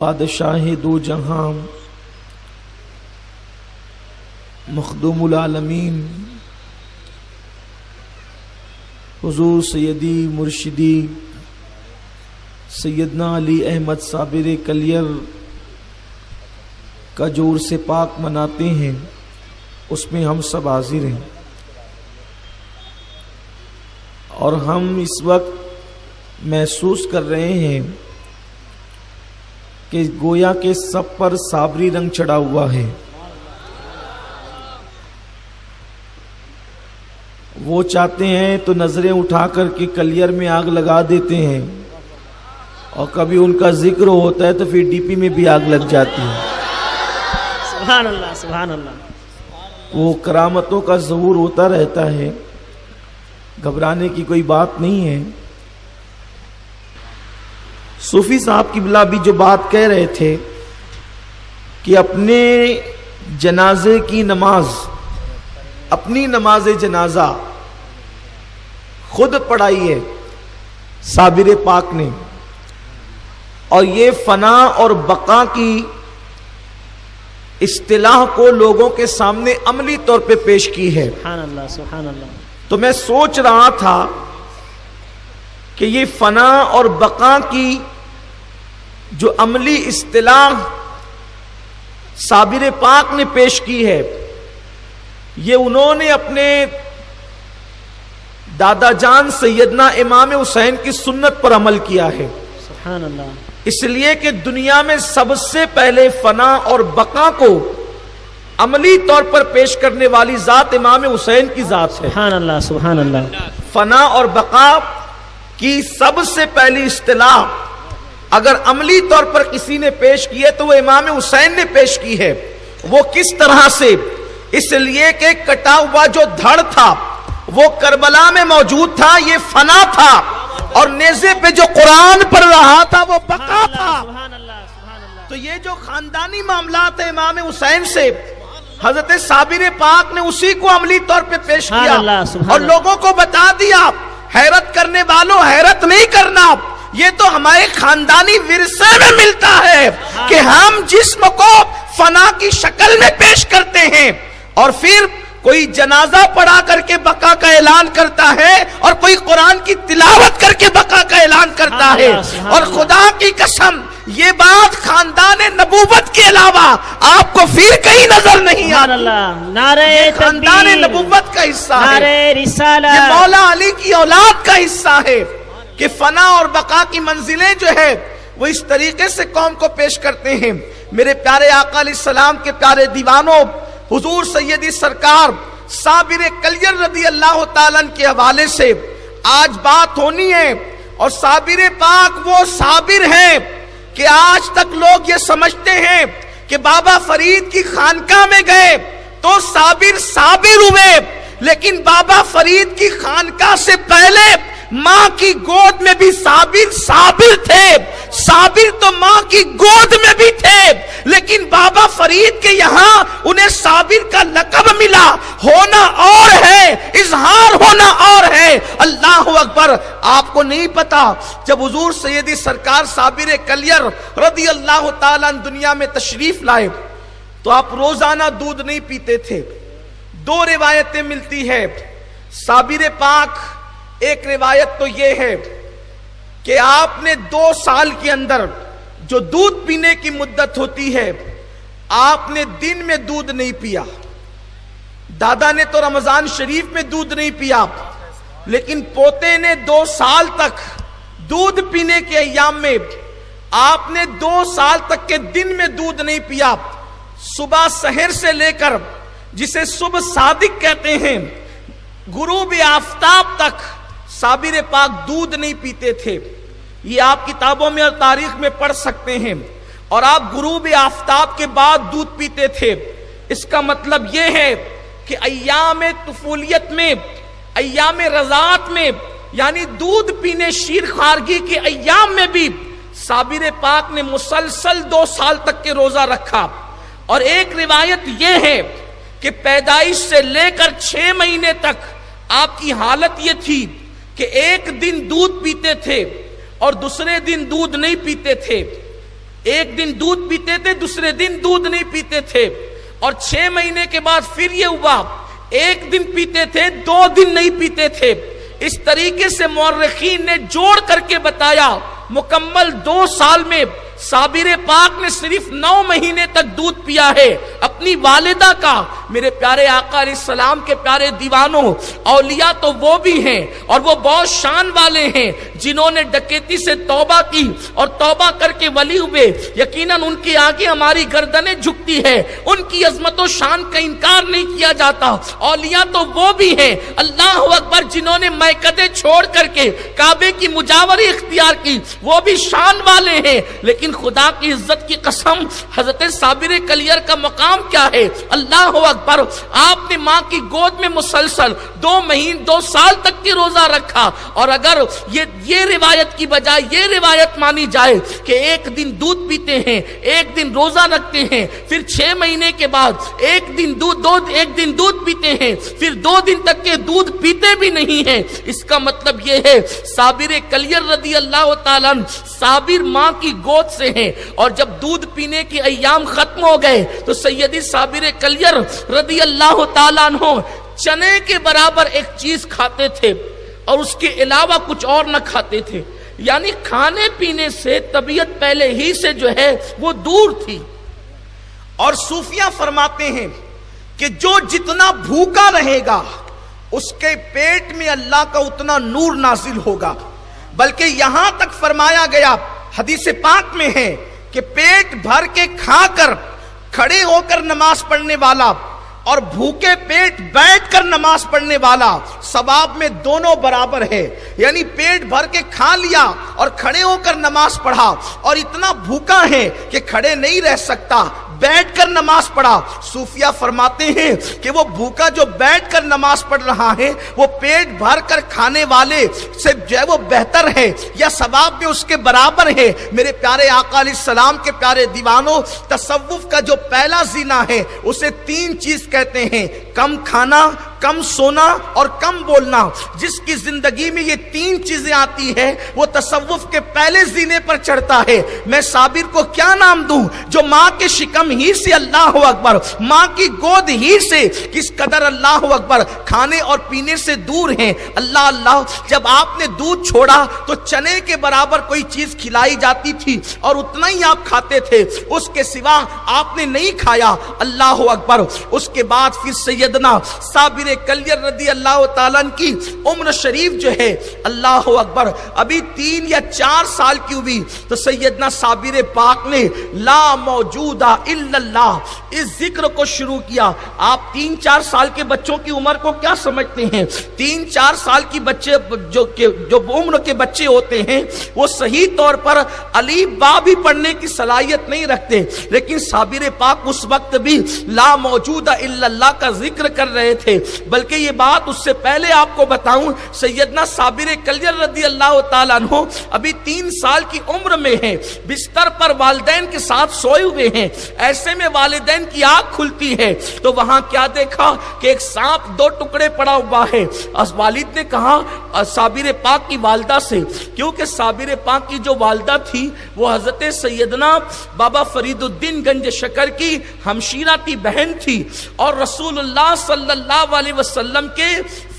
بادشاہ دو جہاں مخدوم العالمین حضور سیدی مرشدی سیدنا علی احمد صابر کلیر کا جو عرس پاک مناتے ہیں اس میں ہم سب حاضر ہیں، اور ہم اس وقت محسوس کر رہے ہیں کہ گویا کے سب پر صابری رنگ چڑھا ہوا ہے۔ وہ چاہتے ہیں تو نظریں اٹھا کر کے کلیر میں آگ لگا دیتے ہیں، اور کبھی ان کا ذکر ہوتا ہے تو پھر ڈی پی میں بھی آگ لگ جاتی ہے۔ سبحان اللہ سبحان اللہ۔ وہ کرامتوں کا ظہور ہوتا رہتا ہے، گھبرانے کی کوئی بات نہیں ہے۔ صوفی صاحب کی بلا بھی جو بات کہہ رہے تھے کہ اپنے جنازے کی نماز، اپنی نماز جنازہ خود پڑھائی ہے صابر پاک نے، اور یہ فنا اور بقا کی اصطلاح کو لوگوں کے سامنے عملی طور پہ پیش کی ہے۔ سبحان اللہ سبحان اللہ۔ تو میں سوچ رہا تھا کہ یہ فنا اور بقا کی جو عملی اصطلاح صابر پاک نے پیش کی ہے، یہ انہوں نے اپنے دادا جان سیدنا امام حسین کی سنت پر عمل کیا ہے۔ سبحان اللہ۔ اس لیے کہ دنیا میں سب سے پہلے فنا اور بقا کو عملی طور پر پیش کرنے والی ذات امام حسین کی ذات ہے۔ سبحان اللہ سبحان اللہ۔ فنا اور بقا کی سب سے پہلی اصطلاح اگر عملی طور پر کسی نے پیش کی ہے تو وہ امام حسین نے پیش کی ہے۔ وہ کس طرح سے؟ اس لیے کہ کٹا ہوا جو دھڑ تھا وہ کربلا میں موجود تھا، یہ فنا تھا، اور نیزے پہ جو قرآن پڑھ رہا تھا وہ بقا تھا۔ سبحان اللہ سبحان اللہ۔ تو یہ جو خاندانی معاملات ہیں امام حسین سے، حضرت صابر پاک نے اسی کو عملی طور پہ پیش کیا اور لوگوں کو بتا دیا۔ حیرت کرنے والوں حیرت نہیں کرنا، یہ تو ہمارے خاندانی ورثے میں ملتا ہے کہ ہم جسم کو فنا کی شکل میں پیش کرتے ہیں، اور پھر کوئی جنازہ پڑھا کر کے بقا کا اعلان کرتا ہے، اور کوئی قرآن کی تلاوت کر کے بقا کا اعلان کرتا ہے۔ اور خدا کی قسم یہ بات خاندان نبوت کے علاوہ آپ کو پھر کہیں نظر نہیں آتی۔ نعرہ خاندان نبوت کا حصہ ہے، نعرہ رسالہ، یہ مولا علی کی اولاد کا حصہ ہے کہ فنا اور بقا کی منزلیں جو ہے وہ اس طریقے سے قوم کو پیش کرتے ہیں۔ میرے پیارے آقا علیہ السلام کے پیارے دیوانوں، حضور سیدی سرکار صابر کلیر رضی اللہ تعالیٰ کے حوالے سے آج بات ہونی ہے، اور صابر پاک وہ صابر ہیں کہ آج تک لوگ یہ سمجھتے ہیں کہ بابا فرید کی خانقاہ میں گئے تو صابر ہوئے، لیکن بابا فرید کی خانقاہ سے پہلے ماں کی گود میں بھی صابر تھے۔ صابر تو ماں کی گود میں بھی تھے، لیکن بابا فرید کے یہاں انہیں صابر کا لقب ملا۔ ہونا اور ہے، اظہار ہونا اور ہے۔ اللہ اکبر۔ آپ کو نہیں پتا جب حضور سیدی سرکار صابر کلیر رضی اللہ تعالیٰ دنیا میں تشریف لائے تو آپ روزانہ دودھ نہیں پیتے تھے۔ دو روایتیں ملتی ہے صابر پاک۔ ایک روایت تو یہ ہے کہ آپ نے 2 سال کے اندر جو دودھ پینے کی مدت ہوتی ہے، آپ نے دن میں دودھ نہیں پیا۔ دادا نے تو رمضان شریف میں دودھ نہیں پیا، لیکن پوتے نے 2 سال تک دودھ پینے کے ایام میں آپ نے 2 سال تک کے دن میں دودھ نہیں پیا۔ صبح سحر سے لے کر جسے صبح صادق کہتے ہیں، غروب آفتاب تک صابر پاک دودھ نہیں پیتے تھے۔ یہ آپ کتابوں میں اور تاریخ میں پڑھ سکتے ہیں۔ اور آپ غروب آفتاب کے بعد دودھ پیتے تھے۔ اس کا مطلب یہ ہے کہ ایام طفولیت میں، ایام رضاعت میں، یعنی دودھ پینے شیر خارگی کے ایام میں بھی صابر پاک نے مسلسل 2 سال تک کے روزہ رکھا۔ اور ایک روایت یہ ہے کہ پیدائش سے لے کر 6 مہینے تک آپ کی حالت یہ تھی کہ ایک دن دودھ پیتے تھے اور دوسرے دن دودھ نہیں پیتے تھے۔ ایک دن دودھ پیتے تھے، دوسرے دن دودھ نہیں پیتے تھے، اور 6 مہینے کے بعد پھر یہ ہوا، ایک دن پیتے تھے، 2 دن نہیں پیتے تھے۔ اس طریقے سے مورخین نے جوڑ کر کے بتایا مکمل 2 سال میں صابر پاک نے صرف 9 مہینے تک دودھ پیا ہے اپنی والدہ کا۔ میرے پیارے آقا علیہ السلام کے پیارے دیوانوں، اولیاء تو وہ بھی ہیں اور وہ بہت شان والے ہیں جنہوں نے ڈکیتی سے توبہ کی اور توبہ کر کے ولی ہوئے، یقیناً ان کے آگے ہماری گردنیں جھکتی ہے، ان کی عظمت و شان کا انکار نہیں کیا جاتا۔ اولیاء تو وہ بھی ہیں، اللہ اکبر، جنہوں نے میکدے چھوڑ کر کے کعبے کی مجاوری اختیار کی، وہ بھی شان والے ہیں۔ لیکن خدا کی عزت کی قسم، حضرت صابر کلیر کا مقام کیا ہے؟ اللہ اکبر، آپ نے ماں کی گود میں مسلسل 2 سال تک کی روزہ رکھا، اور اگر یہ روایت کی بجائے یہ روایت مانی جائے کہ ایک دن دودھ پیتے ہیں، ایک دن روزہ رکھتے ہیں، پھر 6 مہینے کے بعد ایک دن دودھ پیتے ہیں، پھر 2 دن تک کے دودھ پیتے بھی نہیں ہیں، اس کا مطلب یہ ہے صابر کلیر رضی اللہ تعالیٰ صابر ماں کی گود سے ہیں۔ اور جب دودھ پینے کے ایام ختم ہو گئے تو سیدی صابر کلیر رضی اللہ تعالیٰ عنہ چنے کے برابر ایک چیز کھاتے تھے اور اس کے علاوہ کچھ اور نہ کھاتے تھے، یعنی کھانے پینے سے طبیعت پہلے ہی سے جو ہے وہ دور تھی۔ اور صوفیہ فرماتے ہیں کہ جو جتنا بھوکا رہے گا اس کے پیٹ میں اللہ کا اتنا نور نازل ہوگا، بلکہ یہاں تک فرمایا گیا حدیث پاک میں ہے کہ پیٹ بھر کے کھا کر کھڑے ہو کر نماز پڑھنے والا اور بھوکے پیٹ بیٹھ کر نماز پڑھنے والا ثواب میں دونوں برابر ہے۔ یعنی پیٹ بھر کے کھا لیا اور کھڑے ہو کر نماز پڑھا، اور اتنا بھوکا ہے کہ کھڑے نہیں رہ سکتا، بیٹھ کر نماز پڑھا۔ صوفیہ فرماتے ہیں کہ وہ بھوکا جو بیٹھ کر نماز پڑھ رہا ہے وہ پیٹ بھر کر کھانے والے سے جو ہے وہ بہتر ہے یا ثواب میں اس کے برابر ہے۔ میرے پیارے آقا علیہ السلام کے پیارے دیوانوں، تصوف کا جو پہلا زینہ ہے اسے 3 چیز کہتے ہیں: کم کھانا، کم سونا اور کم بولنا۔ جس کی زندگی میں یہ 3 چیزیں آتی ہے وہ تصوف کے پہلے زینے پر چڑھتا ہے۔ میں صابر کو کیا نام دوں جو ماں کے شکم ہی سے، اللہ اکبر، ماں کی گود ہی سے کس قدر اللہ اکبر کھانے اور پینے سے دور ہیں۔ اللہ اللہ، جب آپ نے دودھ چھوڑا تو چنے کے برابر کوئی چیز کھلائی جاتی تھی اور اتنا ہی آپ کھاتے تھے، اس کے سوا آپ نے نہیں کھایا۔ اللہ اکبر۔ اس کے بعد پھر سیدنا صابر کلیر رضی اللہ تعالیٰ کی عمر شریف جو ہے، اللہ اکبر، ابھی 3 یا 4 سال کی ہوئی تو سیدنا صابر پاک نے لا موجودہ الا اللہ اس ذکر کو شروع کیا۔ آپ 3-4 سال کے بچوں کی عمر کو کیا سمجھتے ہیں؟ 3-4 سال کی بچے جو عمر کے بچے ہوتے ہیں وہ صحیح طور پر الف با بھی پڑھنے کی صلاحیت نہیں رکھتے، لیکن صابر پاک اس وقت بھی لا موجودہ الا اللہ کا ذکر کر رہے تھے۔ بلکہ یہ بات اس سے پہلے آپ کو بتاؤں، سیدنا صابر کلیر رضی اللہ تعالیٰ عنہ ابھی 3 سال کی عمر میں ہیں، بستر پر والدین کے ساتھ سوئے ہوئے ہیں، ایسے میں والدین کی آنکھ کھلتی ہے تو وہاں کیا دیکھا کہ ایک سانپ 2 ٹکڑے پڑا ہوا ہے۔ والد نے کہا صابر پاک کی والدہ سے، کیونکہ صابر پاک کی جو والدہ تھی وہ حضرت سیدنا بابا فرید الدین گنج شکر کی ہمشیرہ کی بہن تھی، اور رسول اللہ صلی اللہ علیہ وسلم کے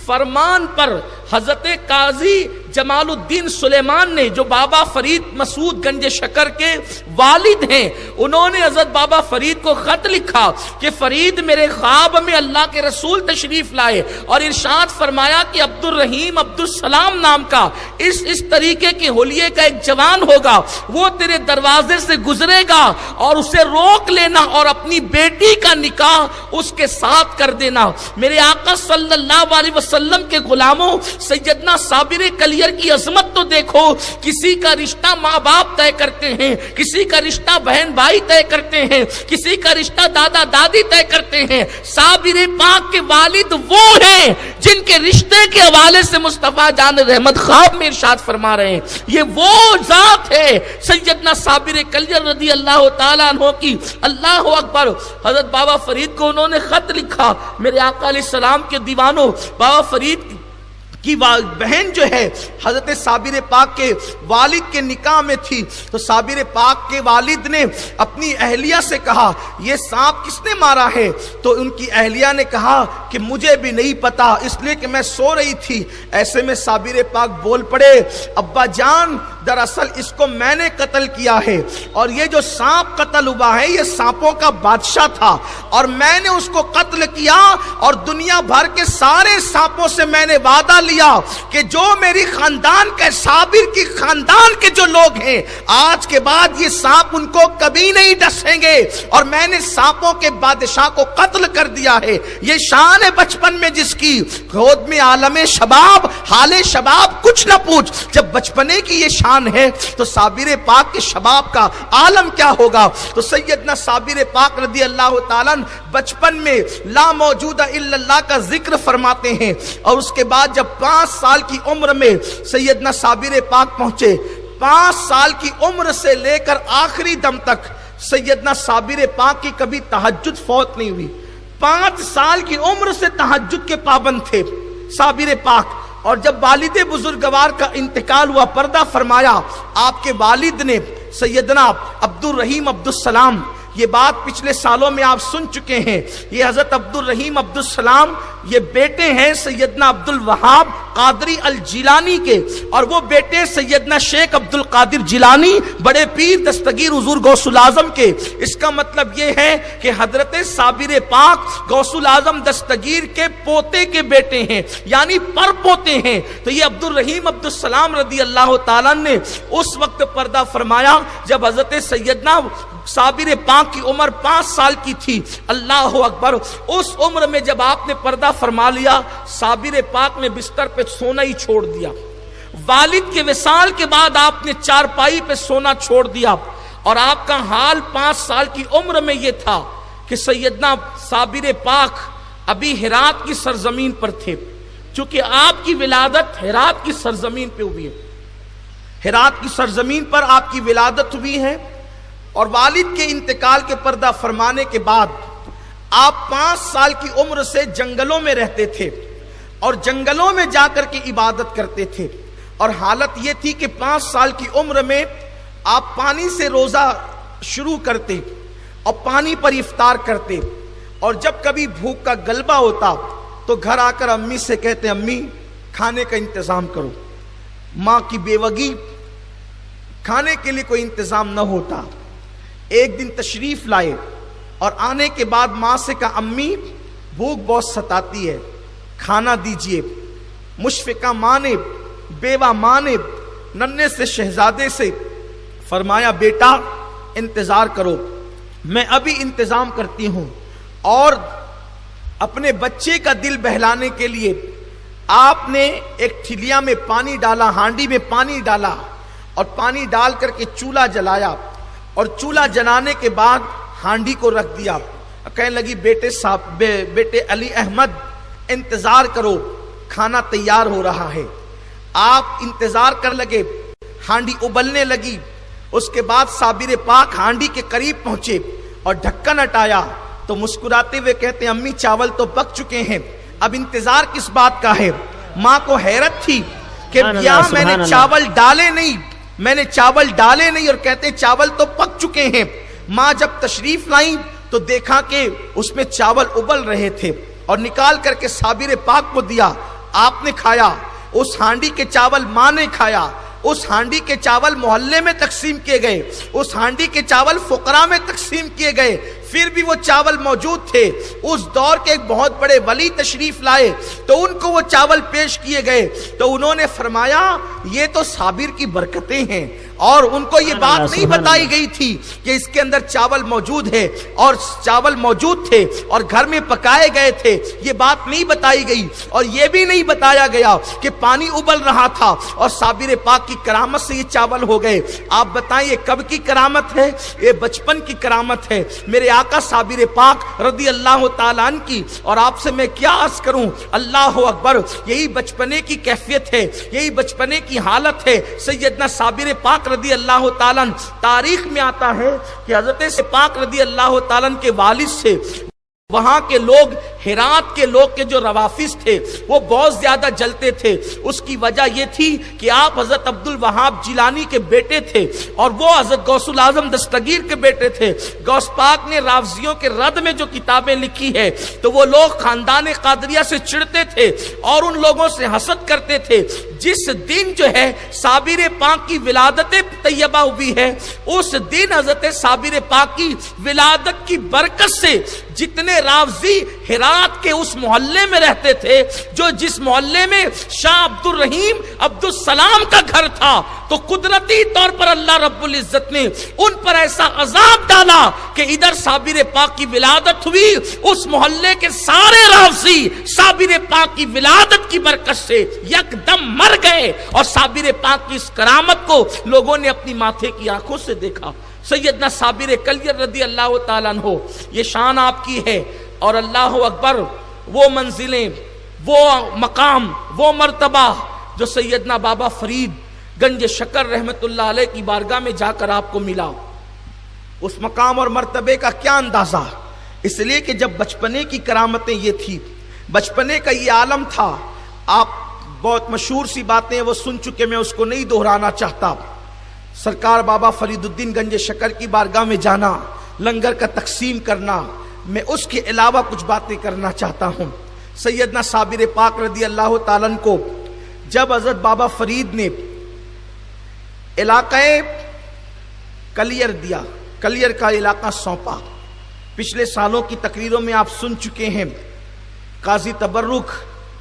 فرمان پر حضرت قاضی جمال الدین سلیمان نے، جو بابا فرید مسعود گنج شکر کے والد ہیں، انہوں نے حضرت بابا فرید کو خط لکھا کہ فرید میرے خواب میں اللہ کے رسول تشریف لائے اور ارشاد فرمایا کہ عبد الرحیم عبد السلام نام کا اس طریقے کے حلیے کا ایک جوان ہوگا، وہ تیرے دروازے سے گزرے گا اور اسے روک لینا اور اپنی بیٹی کا نکاح اس کے ساتھ کر دینا۔ میرے آقا صلی اللہ علیہ وسلم کے غلاموں، سیدنا صابر کلیر کی عظمت تو دیکھو، کسی کا رشتہ ماں باپ طے کرتے ہیں، کسی کا رشتہ بہن بھائی طے کرتے ہیں، کسی کا رشتہ دادا دادی طے کرتے ہیں۔ صابر پاک کے والد وہ ہیں جن کے رشتے کے حوالے سے مصطفیٰ جان رحمت خواب میں ارشاد فرما رہے ہیں، یہ وہ ذات ہے سیدنا صابر کلیر رضی اللہ تعالیٰ عنہ کی۔ اللہ اکبر۔ حضرت بابا فرید کو انہوں نے خط لکھا، میرے آقا علیہ السلام کے دیوانوں، بابا فرید کی بہن جو ہے حضرت صابر پاک کے والد کے نکاح میں تھی، تو صابر پاک کے والد نے اپنی اہلیہ سے کہا یہ سانپ کس نے مارا ہے؟ تو ان کی اہلیہ نے کہا کہ مجھے بھی نہیں پتا، اس لیے کہ میں سو رہی تھی۔ ایسے میں صابر پاک بول پڑے ابا جان دراصل اس کو میں نے قتل کیا ہے، اور یہ جو سانپ قتل ہوا ہے یہ سانپوں کا بادشاہ تھا، اور میں نے اس کو قتل کیا، اور دنیا بھر کے سارے سانپوں سے میں نے وعدہ لیا کہ جو میری خاندان کے صابر کی خاندان کے جو لوگ ہیں آج کے بعد یہ سانپ ان کو کبھی نہیں ڈسیں گے، اور میں نے سانپوں کے بادشاہ کو قتل کر دیا ہے۔ یہ شان ہے بچپن میں جس کی، خود میں عالم شباب حال شباب کچھ نہ پوچھ، جب بچپنے کی یہ شان ہے تو صابر پاک کے شباب کا عالم کیا ہوگا۔ تو سیدنا صابر پاک رضی اللہ تعالیٰ بچپن میں لا موجود الا اللہ کا ذکر فرماتے ہیں، اور اس کے بعد جب 5 سال کی عمر میں سیدنا صابر پاک پہنچے، 5 سال کی عمر سے لے کر آخری دم تک سیدنا صابر پاک کی کبھی تہجد فوت نہیں ہوئی۔ 5 سال کی عمر سے تہجد کے پابند تھے صابر پاک، اور جب والد بزرگوار کا انتقال ہوا، پردہ فرمایا، آپ کے والد نے سیدنا عبد الرحیم عبد السلام، یہ بات پچھلے سالوں میں آپ سن چکے ہیں، یہ حضرت عبد الرحیم عبد السلام یہ بیٹے ہیں سیدنا عبد الوہاب قادری الجیلانی کے، اور وہ بیٹے سیدنا شیخ عبد القادر جیلانی بڑے پیر دستگیر حضور غوث العظم کے۔ اس کا مطلب یہ ہے کہ حضرت صابر پاک غوث العظم دستگیر کے پوتے کے بیٹے ہیں، یعنی پر پوتے ہیں۔ تو یہ عبد الرحیم عبد السلام رضی اللہ تعالیٰ نے اس وقت پردہ فرمایا جب حضرت سیدنا صابر پاک کی عمر 5 سال کی تھی۔ اللہ اکبر، اس عمر میں جب آپ نے پردہ فرما لیا، صابر پاک نے بستر پہ سونا ہی چھوڑ دیا۔ والد کے وصال کے بعد آپ نے چارپائی پہ سونا چھوڑ دیا، اور آپ کا حال 5 سال کی عمر میں یہ تھا کہ سیدنا صابر پاک ابھی ہرات کی سرزمین پر تھے، چونکہ آپ کی ولادت ہرات کی سرزمین پہ ہوئی ہے، ہرات کی سرزمین پر آپ کی ولادت ہوئی ہے، اور والد کے انتقال کے پردہ فرمانے کے بعد آپ 5 سال کی عمر سے جنگلوں میں رہتے تھے، اور جنگلوں میں جا کر کے عبادت کرتے تھے، اور حالت یہ تھی کہ 5 سال کی عمر میں آپ پانی سے روزہ شروع کرتے اور پانی پر افطار کرتے، اور جب کبھی بھوک کا غلبہ ہوتا تو گھر آ کر امی سے کہتے امی کھانے کا انتظام کرو۔ ماں کی بیوگی، کھانے کے لیے کوئی انتظام نہ ہوتا۔ ایک دن تشریف لائے اور آنے کے بعد ماں سے کہا امی بھوک بہت ستاتی ہے، کھانا دیجئے۔ مشفقہ ماں نے، بیوہ ماں نے ننھے سے شہزادے سے فرمایا بیٹا انتظار کرو، میں ابھی انتظام کرتی ہوں۔ اور اپنے بچے کا دل بہلانے کے لیے آپ نے ایک ٹھلیا میں پانی ڈالا، ہانڈی میں پانی ڈالا، اور پانی ڈال کر کے چولہا جلایا، اور چولہا جلانے کے بعد ہانڈی کو رکھ دیا۔ کہنے لگی بیٹے علی احمد انتظار کرو، کھانا تیار ہو رہا ہے۔ آپ انتظار کر لگے، ہانڈی ابلنے لگی۔ اس کے بعد صابر پاک ہانڈی کے قریب پہنچے اور ڈھکن ہٹایا تو مسکراتے ہوئے کہتے امی چاول تو پک چکے ہیں، اب انتظار کس بات کا ہے؟ ماں کو حیرت تھی کہ یہاں میں نے چاول ڈالے نہیں، اور کہتے چاول تو پک چکے ہیں۔ ماں جب تشریف لائیں تو دیکھا کہ اس میں چاول ابل رہے تھے، اور نکال کر کے صابر پاک کو دیا۔ آپ نے کھایا، اس ہانڈی کے چاول ماں نے کھایا، اس ہانڈی کے چاول محلے میں تقسیم کیے گئے، اس ہانڈی کے چاول فقراء میں تقسیم کیے گئے، پھر بھی وہ چاول موجود تھے۔ اس دور کے ایک بہت بڑے ولی تشریف لائے تو ان کو وہ چاول پیش کیے گئے، تو انہوں نے فرمایا یہ تو صابر کی برکتیں ہیں، اور ان کو یہ بات نہیں بتائی گئی تھی کہ اس کے اندر چاول موجود ہے، اور چاول موجود تھے اور گھر میں پکائے گئے تھے، یہ بات نہیں بتائی گئی۔ اور یہ بھی نہیں بتایا گیا کہ پانی ابل رہا تھا اور صابر پاک کی کرامت سے یہ چاول ہو گئے۔ آپ بتائیں یہ کب کی کرامت ہے؟ یہ بچپن کی کرامت ہے میرے آقا صابر پاک رضی اللہ تعالیٰ عنہ کی۔ اور آپ سے میں کیا عرض کروں، اللہ اکبر، یہی بچپنے کی کیفیت ہے، یہی بچپنے کی حالت ہے۔ سیدنا صابر پاک رضی اللہ تعالیٰ عنہ، تاریخ میں آتا ہے کہ حضرت پاک رضی اللہ تعالیٰ عنہ کے والد سے وہاں کے لوگ ہرات کے لوگ کے جو روافظ تھے وہ بہت زیادہ جلتے تھے. اس کی وجہ یہ تھی کہ آپ حضرت عبد الوہاب جیلانی کے بیٹے تھے اور وہ حضرت غوث الاعظم دستگیر کے بیٹے تھے. غوث پاک نے رافضیوں کے رد میں جو کتابیں لکھی ہے تو وہ لوگ خاندان قادریہ سے چڑھتے تھے اور ان لوگوں سے حسد کرتے تھے. جس دن جو ہے صابر پاک کی ولادت طیبہ ہوئی ہے اس دن حضرت صابر پاک کی ولادت کی برکت سے جتنے رافضی ہرات کے اس محلے میں رہتے تھے, جو جس محلے میں شاہ عبد الرحیم عبد السلام کا گھر تھا, تو قدرتی طور پر اللہ رب العزت نے ان پر ایسا عذاب ڈالا کہ ادھر صابر پاک کی ولادت ہوئی, اس محلے کے سارے رافضی صابر پاک کی ولادت کی برکت سے یک دم مر گئے اور صابر پاک کی اس کرامت کو لوگوں نے اپنی ماتھے کی آنکھوں سے دیکھا. سیدنا صابر کلیر رضی اللہ تعالیٰ عنہ, یہ شان آپ کی ہے. اور اللہ اکبر, وہ منزلیں, وہ مقام, وہ مرتبہ جو سیدنا بابا فرید گنج شکر رحمت اللہ علیہ کی بارگاہ میں جا کر آپ کو ملا, اس مقام اور مرتبے کا کیا اندازہ. اس لیے کہ جب بچپنے کی کرامتیں یہ تھی, بچپنے کا یہ عالم تھا. آپ بہت مشہور سی باتیں وہ سن چکے, میں اس کو نہیں دہرانا چاہتا. سرکار بابا فرید الدین گنج شکر کی بارگاہ میں جانا, لنگر کا تقسیم کرنا, میں اس کے علاوہ کچھ باتیں کرنا چاہتا ہوں. سیدنا صابر پاک رضی اللہ تعالیٰ عنہ کو جب حضرت بابا فرید نے علاقہ کلیر دیا, کلیر کا علاقہ سونپا, پچھلے سالوں کی تقریروں میں آپ سن چکے ہیں, قاضی تبرک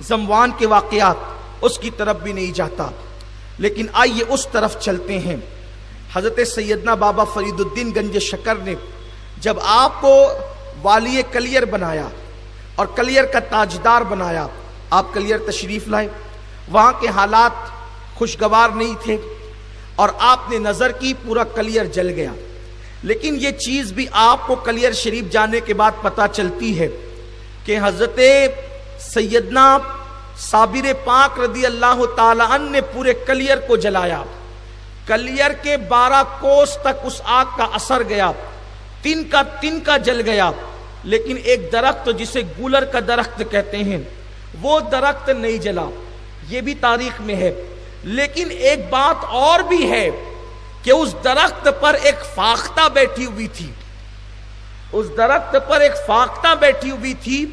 زموان کے واقعات, اس کی طرف بھی نہیں جاتا. لیکن آئیے اس طرف چلتے ہیں. حضرت سیدنا بابا فرید الدین گنج شکر نے جب آپ کو والی کلیر بنایا اور کلیر کا تاجدار بنایا, آپ کلیر تشریف لائے, وہاں کے حالات خوشگوار نہیں تھے اور آپ نے نظر کی پورا کلیر جل گیا. لیکن یہ چیز بھی آپ کو کلیر شریف جانے کے بعد پتہ چلتی ہے کہ حضرت سیدنا صابر پاک رضی اللہ تعالی عنہ نے پورے کلیر کو جلایا. کلیر کے 12 کوس تک اس آگ کا اثر گیا, تن کا جل گیا. لیکن ایک درخت جسے گولر کا درخت کہتے ہیں وہ درخت نہیں جلا, یہ بھی تاریخ میں ہے. لیکن ایک بات اور بھی ہے کہ اس درخت پر ایک فاختہ بیٹھی ہوئی تھی, اس درخت پر ایک فاختہ بیٹھی ہوئی تھی.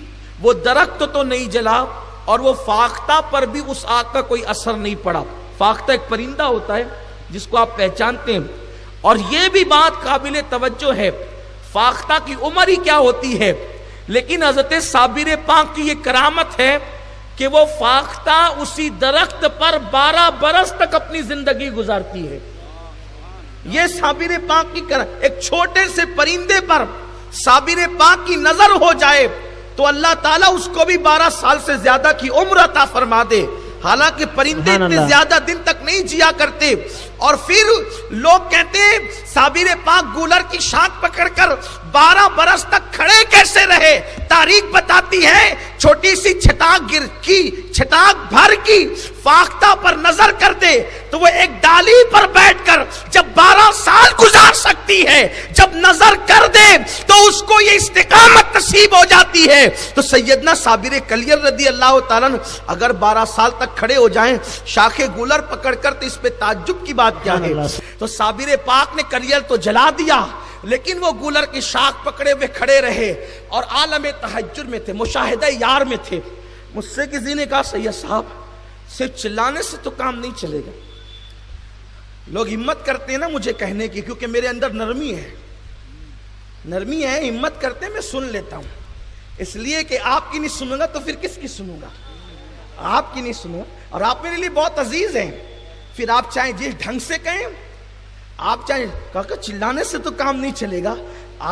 وہ درخت تو نہیں جلا اور وہ فاختہ پر بھی اس آگ کا کوئی اثر نہیں پڑا. فاختہ ایک پرندہ ہوتا ہے جس کو آپ پہچانتے ہیں. اور یہ بھی بات قابل توجہ ہے, فاختہ کی عمر ہی کیا ہوتی ہے, لیکن حضرت صابر پاک کی یہ کرامت ہے کہ وہ فاختہ اسی درخت پر 12 برس تک اپنی زندگی گزارتی ہے. یہ صابر پاک کی ایک چھوٹے سے پرندے پر صابر پاک کی نظر ہو جائے تو اللہ تعالیٰ اس کو بھی 12 سال سے زیادہ کی عمر عطا فرما دے. حالانکہ پرندے اتنے زیادہ دن تک نہیں جیا کرتے. اور پھر لوگ کہتے ہیں صابر پاک گولر کی شاخ پکڑ کر 12 برس تک کھڑے کیسے رہے. تاریخ بتاتی ہے چھوٹی سی چھٹاک بھر کی فاختہ پر نظر کر دے تو وہ ایک ڈالی پر بیٹھ کر جب 12 سال گزار سکتی ہے, جب نظر کر دے تو اس کو یہ استقامت نصیب ہو جاتی ہے. تو سیدنا صابر کلیر رضی اللہ تعالیٰ اگر 12 سال تک کھڑے ہو جائیں شاخ گولر پکڑ کر تو اس پہ تعجب کی بات کیا ہے. تو صابر پاک نے کلیر تو جلا دیا لیکن وہ گولر کی شاخ پکڑے ہوئے کھڑے رہے اور عالم تحجر میں تھے, مشاہدہ یار میں تھے. مجھ سے کسی نے کہا سید صاحب صرف چلانے سے تو کام نہیں چلے گا. لوگ ہمت کرتے ہیں نا مجھے کہنے کی, کیونکہ میرے اندر نرمی ہے, ہمت کرتے ہیں, میں سن لیتا ہوں. اس لیے کہ آپ کی نہیں سنوں گا تو پھر کس کی سنوں گا, آپ کی نہیں سنوں. اور آپ میرے لیے بہت عزیز ہیں. پھر آپ چاہیں جس ڈھنگ سے کہیں, آپ چاہیں کہا چلانے سے تو کام نہیں چلے گا.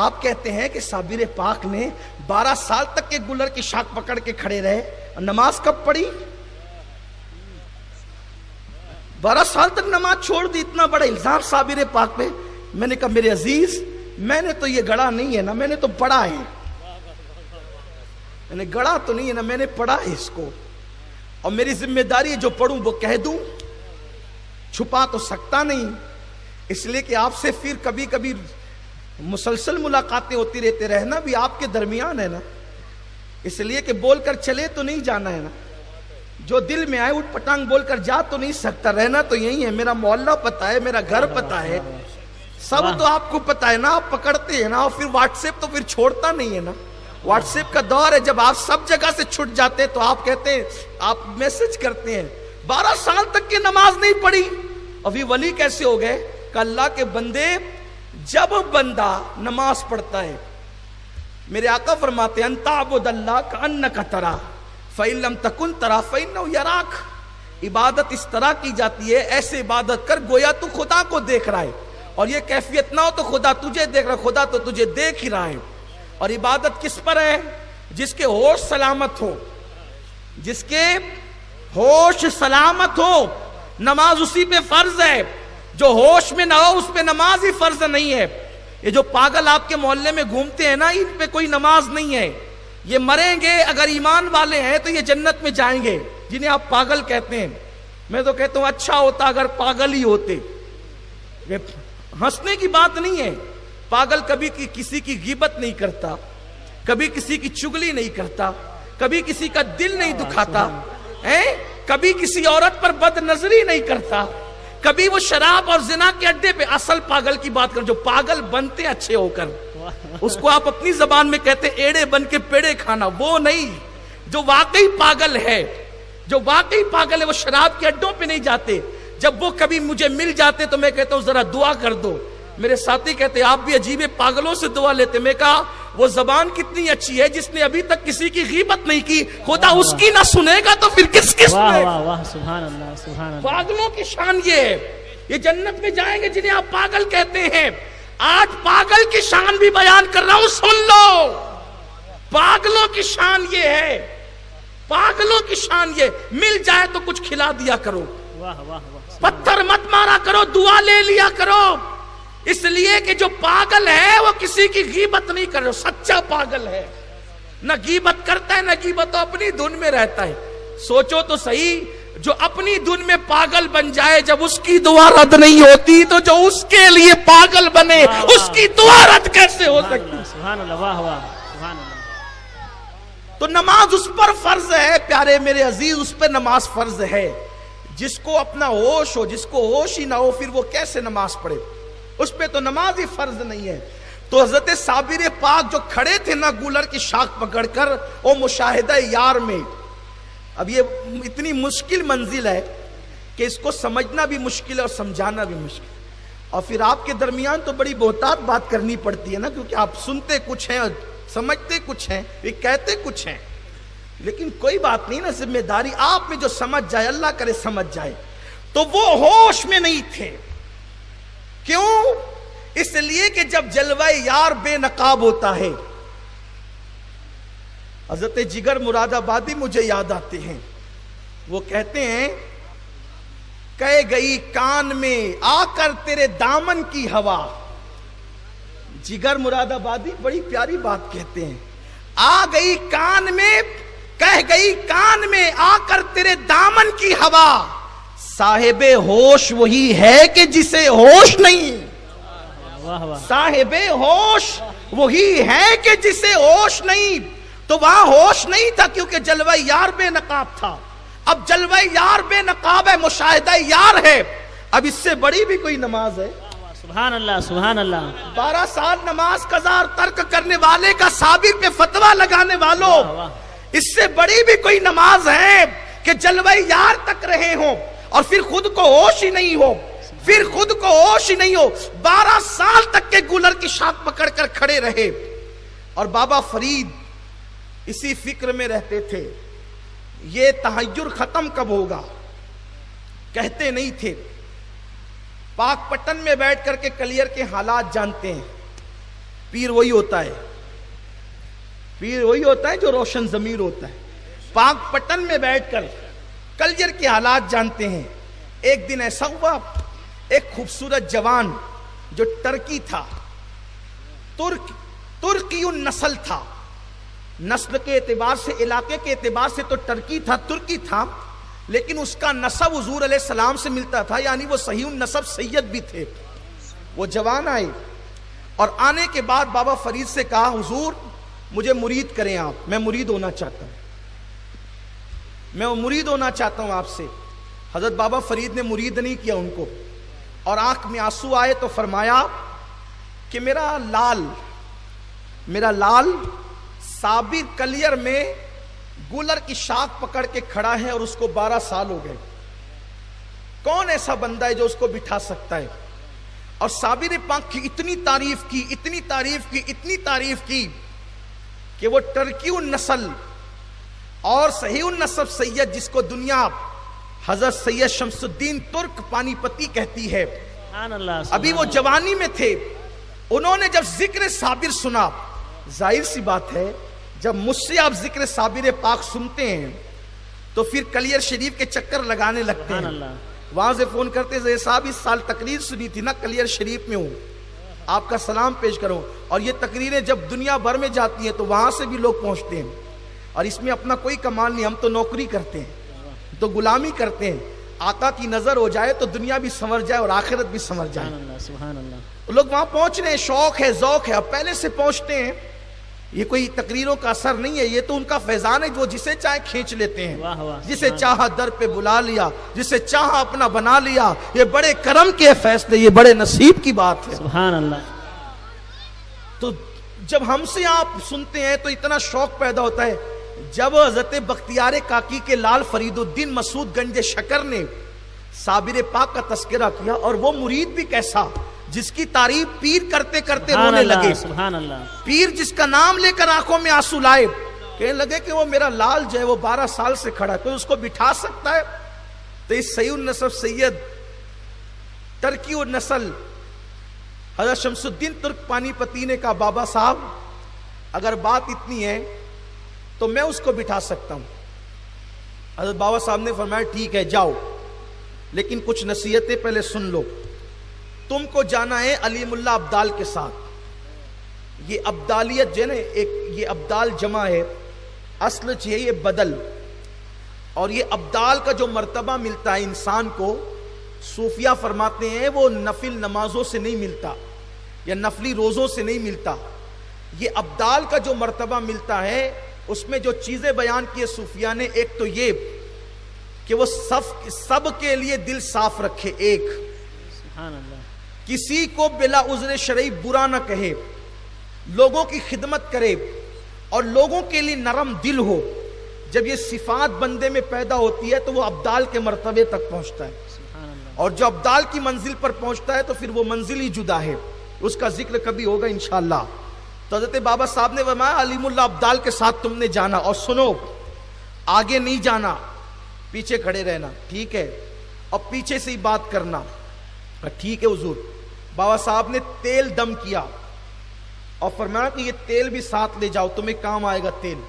آپ کہتے ہیں کہ صابر پاک نے 12 سال تک کے گولر کی شاخ پکڑ کے کھڑے رہے, نماز کب پڑھی؟ 12 سال تک نماز چھوڑ دی. اتنا بڑا الزام صابر پاک پہ. میں نے کہا میرے عزیز, میں نے تو یہ گڑا نہیں ہے نا, میں نے تو پڑھا ہے. میں نے گڑا تو نہیں ہے نا, میں نے پڑھا ہے اس کو, اور میری ذمہ داری ہے جو پڑھوں وہ کہہ دوں, چھپا تو سکتا نہیں. اس لیے کہ آپ سے پھر کبھی کبھی مسلسل ملاقاتیں ہوتی رہتے, رہنا بھی آپ کے درمیان ہے نا. اس لیے کہ بول کر چلے تو نہیں جانا ہے نا, جو دل میں آئے اٹھ پٹانگ بول کر جا تو نہیں سکتا, رہنا تو یہی ہے. میرا محلہ پتا ہے, میرا گھر پتا ہے, سب تو آپ کو پتا ہے نا, آپ پکڑتے ہیں نا. اور پھر واٹس ایپ تو پھر چھوڑتا نہیں ہے نا. واٹس ایپ کا دور ہے, جب آپ سب جگہ سے چھٹ جاتے ہیں تو آپ کہتے ہیں, آپ میسج کرتے ہیں 12 سال تک کی نماز نہیں پڑھی, ابھی ولی کیسے ہو گئے؟ کہ اللہ کے بندے, جب بندہ نماز پڑھتا ہے, میرے آقا فرماتے ہیں انت عبد اللہ کأنک ترا فإن لم تکن ترا فإنہ یراک. عبادت اس طرح کی جاتی ہے, ایسے عبادت کر گویا تو خدا کو دیکھ رہا ہے, اور یہ کیفیت نہ ہو تو خدا تجھے دیکھ رہا ہے, خدا تو تجھے دیکھ ہی رہا ہے. اور عبادت کس پر ہے؟ جس کے ہوش سلامت ہو, جس کے ہوش سلامت ہو نماز اسی پہ فرض ہے. جو ہوش میں نہ ہو اس پہ نماز ہی فرض نہیں ہے. یہ جو پاگل آپ کے محلے میں گھومتے ہیں نا, ان پہ کوئی نماز نہیں ہے. یہ مریں گے, اگر ایمان والے ہیں تو یہ جنت میں جائیں گے, جنہیں آپ پاگل کہتے ہیں. میں تو کہتا ہوں اچھا ہوتا اگر پاگل ہی ہوتے. ہنسنے کی بات نہیں ہے. پاگل کبھی کسی کی غیبت نہیں کرتا, کبھی کسی کی چگلی نہیں کرتا, کبھی کسی کا دل نہیں دکھاتا, کبھی کسی عورت پر بد نظری نہیں کرتا, کبھی وہ شراب اور زنا کے اڈے پہ. اصل پاگل کی بات کر, جو پاگل بنتے اچھے ہو کر, اس کو آپ اپنی زبان میں کہتے ایڑے بن کے پیڑے کھانا, وہ نہیں. جو واقعی پاگل ہے, جو واقعی پاگل ہے, وہ شراب کے اڈوں پہ نہیں جاتے. جب وہ کبھی مجھے مل جاتے تو میں کہتا ہوں ذرا دعا کر دو. میرے ساتھی کہتے آپ بھی عجیب پاگلوں سے دعا لیتے. میں کہا وہ زبان کتنی اچھی ہے, جس نے ابھی تک کسی کی غیبت نہیں کی, خدا اس کی نہ سنے گا تو پھر کس کی سنے گا؟ واہ سبحان اللہ, سبحان اللہ. پاگلوں کی شان یہ ہے, یہ جنت میں جائیں گے جنہیں آپ پاگل کہتے ہیں. آج پاگل کی شان بھی بیان کر رہا ہوں, سن لو. پاگلوں کی شان یہ ہے, پاگلوں کی شان یہ, مل جائے تو کچھ کھلا دیا کرو, واہ واہ واہ. پتھر مت مارا کرو, دعا لے لیا کرو. اس لیے کہ جو پاگل ہے وہ کسی کی غیبت نہیں کر رہا, سچا پاگل ہے. نہ غیبت کرتا ہے, نہ غیبت اپنی دھن میں رہتا ہے. سوچو تو صحیح, جو اپنی دھن میں پاگل بن جائے, جب اس کی دعا رد نہیں ہوتی تو جو اس کے لیے پاگل بنے اس کی دعا رد کیسے ہو سکتی؟ سبحان اللہ, واہ واہ سبحان اللہ. تو نماز اس پر فرض ہے پیارے میرے عزیز, اس پہ نماز فرض ہے. جس کو اپنا ہوش ہو, جس کو ہوش ہی نہ ہو, پھر وہ کیسے نماز پڑھے؟ اس پہ تو نماز ہی فرض نہیں ہے. تو حضرت صابر پاک جو کھڑے تھے نا گولر کی شاخ پکڑ کر, وہ مشاہدہ یار میں, اب یہ اتنی مشکل منزل ہے کہ اس کو سمجھنا بھی مشکل ہے اور سمجھانا بھی مشکل. اور پھر آپ کے درمیان تو بڑی بہتات بات کرنی پڑتی ہے نا, کیونکہ آپ سنتے کچھ ہیں, سمجھتے کچھ ہیں, یہ کہتے کچھ ہیں. لیکن کوئی بات نہیں نا, ذمہ داری آپ میں جو سمجھ جائے, اللہ کرے سمجھ جائے. تو وہ ہوش میں نہیں تھے. کیوں؟ اس لیے کہ جب جلوہ یار بے نقاب ہوتا ہے, حضرت جگر مراد آبادی مجھے یاد آتے ہیں. وہ کہتے ہیں کہہ گئی کان میں آ کر تیرے دامن کی ہوا. جگر مراد آبادی بڑی پیاری بات کہتے ہیں, آ گئی کان میں, کہہ گئی کان میں آ کر تیرے دامن کی ہوا. صاحب ہوش وہی ہے کہ جسے ہوش نہیں, صاحب ہوش وہی ہے کہ جسے ہوش نہیں. تو وہاں ہوش نہیں تھا کیونکہ جلوہ یار بے نقاب تھا. اب جلوہ یار بے نقاب ہے, مشاہدہ یار ہے. اب اس سے بڑی بھی کوئی نماز ہے؟ سبحان اللہ, سبحان اللہ. 12 سال نماز قضا اور ترک کرنے والے کا صابر پہ فتویٰ لگانے والوں, اس سے بڑی بھی کوئی نماز ہے کہ جلوہ یار تک رہے ہوں اور پھر خود کو ہوش ہی نہیں ہو, پھر خود کو ہوش ہی نہیں ہو. 12 سال تک کے گولر کی شاخ پکڑ کر کھڑے رہے. اور بابا فرید اسی فکر میں رہتے تھے, یہ تحیر ختم کب ہوگا, کہتے نہیں تھے. پاک پٹن میں بیٹھ کر کے کلیئر کے حالات جانتے ہیں. پیر وہی ہوتا ہے, پیر وہی ہوتا ہے جو روشن ضمیر ہوتا ہے. پاک پٹن میں بیٹھ کر کلیئر کے حالات جانتے ہیں. ایک دن ایسا ہوا, ایک خوبصورت جوان جو ٹرکی تھا, ترکی نسل تھا, نسل کے اعتبار سے, علاقے کے اعتبار سے تو ٹرکی تھا, ترکی تھا, لیکن اس کا نسب حضور علیہ السلام سے ملتا تھا, یعنی وہ صحیح النسب سید بھی تھے. وہ جوان آئے اور آنے کے بعد بابا فرید سے کہا, حضور مجھے مرید کریں آپ، میں مرید ہونا چاہتا ہوں، میں مرید ہونا چاہتا ہوں آپ سے۔ حضرت بابا فرید نے مرید نہیں کیا ان کو، اور آنکھ میں آنسو آئے تو فرمایا کہ میرا لال صابر کلیئر میں گولر کی شاخ پکڑ کے کھڑا ہے اور اس کو 12 سال ہو گئے، کون ایسا بندہ ہے جو اس کو بٹھا سکتا ہے؟ اور صابر پاک کی اتنی تعریف کی کہ وہ ٹرکی النسل اور صحیح النسب سید، جس کو دنیا حضرت سید شمس الدین ترک پانی پتی کہتی ہے، سبحان اللہ، ابھی وہ جوانی میں تھے، انہوں نے جب ذکر صابر سنا، ظاہر سی بات ہے جب مجھ سے آپ ذکر صابر پاک سنتے ہیں تو پھر کلیئر شریف کے چکر لگانے لگتے سبحان ہیں، اللہ، وہاں سے فون کرتے زہر صاحب اس سال تقریر سنی تھی نا، کلیئر شریف میں ہوں، آپ کا سلام پیش کروں۔ اور یہ تقریریں جب دنیا بھر میں جاتی ہیں تو وہاں سے بھی لوگ پہنچتے ہیں، اور اس میں اپنا کوئی کمال نہیں، ہم تو نوکری کرتے ہیں، تو غلامی کرتے ہیں، آقا کی نظر ہو جائے تو دنیا بھی سنور جائے اور آخرت بھی سنور جائے۔ سبحان اللہ، سبحان اللہ، لوگ وہاں پہنچ رہے ہیں، شوق ہے، ذوق ہے، اب پہلے سے پہنچتے ہیں، یہ کوئی تقریروں کا اثر نہیں ہے، یہ تو ان کا فیضان ہے، وہ جسے چاہے کھینچ لیتے ہیں، واہ واہ، جسے چاہا در پہ بلا لیا، جسے چاہا اپنا بنا لیا، یہ بڑے کرم کے فیصلے، یہ بڑے نصیب کی بات ہے۔ سبحان اللہ، تو جب ہم سے آپ سنتے ہیں تو اتنا شوق پیدا ہوتا ہے۔ جب حضرت بختیار کاکی کے لال فرید الدین مسعود گنج شکر نے صابر پاک کا تذکرہ کیا، اور وہ مرید بھی کیسا جس کی تعریف پیر کرتے کرتے سبحان رونے اللہ، لگے، سبحان اللہ، پیر جس کا نام لے کر آنکھوں میں آنسو لائے، کہنے لگے کہ وہ میرا لال جو ہے وہ 12 سال سے کھڑا ہے، کوئی اس کو بٹھا سکتا ہے؟ تو اس صحیح النسب سید ترکی النسل حضرت شمس الدین ترک پانی پتی نے کہا بابا صاحب اگر بات اتنی ہے تو میں اس کو بٹھا سکتا ہوں۔ حضرت بابا صاحب نے فرمایا ٹھیک ہے جاؤ، لیکن کچھ نصیحتیں پہلے سن لو، تم کو جانا ہے علیم اللہ ابدال کے ساتھ۔ یہ ابدالیت جو ہے نا، ایک یہ ابدال جمع ہے، اصل ہے یہ بدل، اور یہ ابدال کا جو مرتبہ ملتا ہے انسان کو، صوفیہ فرماتے ہیں وہ نفل نمازوں سے نہیں ملتا یا نفلی روزوں سے نہیں ملتا، یہ ابدال کا جو مرتبہ ملتا ہے اس میں جو چیزیں بیان کی صوفیہ نے، ایک تو یہ کہ وہ سب کے لیے دل صاف رکھے، ایک سبحان اللہ، کسی کو بلا عذر شرعی برا نہ کہے، لوگوں کی خدمت کرے اور لوگوں کے لیے نرم دل ہو۔ جب یہ صفات بندے میں پیدا ہوتی ہے تو وہ ابدال کے مرتبے تک پہنچتا ہے، سبحان اللہ، اور جو ابدال کی منزل پر پہنچتا ہے تو پھر وہ منزل ہی جدا ہے، اس کا ذکر کبھی ہوگا انشاءاللہ۔ تو حضرت بابا صاحب نے فرمایا علیم اللہ ابدال کے ساتھ تم نے جانا، اور سنو آگے نہیں جانا، پیچھے کھڑے رہنا، ٹھیک ہے، اور پیچھے سے ہی بات کرنا، ٹھیک ہے حضور۔ بابا صاحب نے تیل دم کیا اور فرمایا کہ یہ تیل بھی ساتھ لے جاؤ، تمہیں کام آئے گا تیل۔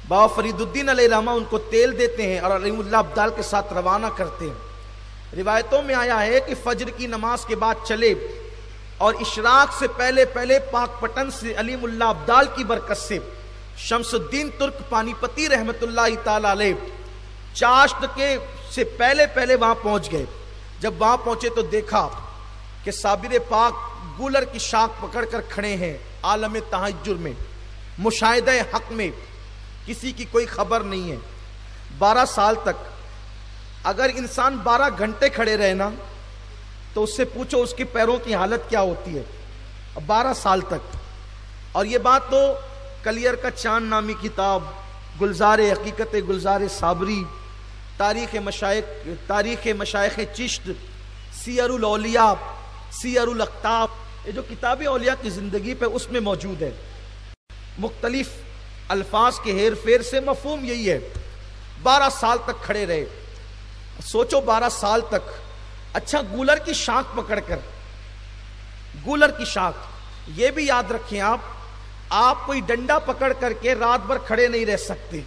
بابا فرید الدین علیہ رحمہ ان کو تیل دیتے ہیں اور علیم اللہ ابدال کے ساتھ روانہ کرتے ہیں۔ روایتوں میں آیا ہے کہ فجر کی نماز کے بعد چلے اور اشراق سے پہلے پاک پٹن سے علیم اللہ ابدال کی برکت سے شمس الدین ترک پانی پتی رحمت اللہ تعالی علیہ چاشت کے سے پہلے وہاں پہنچ گئے۔ جب وہاں پہنچے تو دیکھا کہ صابر پاک گولر کی شاخ پکڑ کر کھڑے ہیں، عالم تحجر میں، مشاہدہ حق میں، کسی کی کوئی خبر نہیں ہے۔ 12 سال تک اگر انسان 12 گھنٹے کھڑے رہے نا تو اس سے پوچھو اس کے پیروں کی حالت کیا ہوتی ہے، 12 سال تک۔ اور یہ بات تو کلیئر کا چاند نامی کتاب، گلزار حقیقت گلزار صابری، تاریخ مشائخ چشت، سیر الاولیاء، سیر الاقطاب، یہ جو کتاب اولیاء کی زندگی پہ اس میں موجود ہے۔ مختلف الفاظ کے ہیر پھیر سے مفہوم یہی ہے، 12 سال تک کھڑے رہے۔ سوچو 12 سال تک، اچھا گولر کی شاخ پکڑ کر، گولر کی شاخ، یہ بھی یاد رکھیں آپ کوئی ڈنڈا پکڑ کر کے رات بھر کھڑے نہیں رہ سکتے،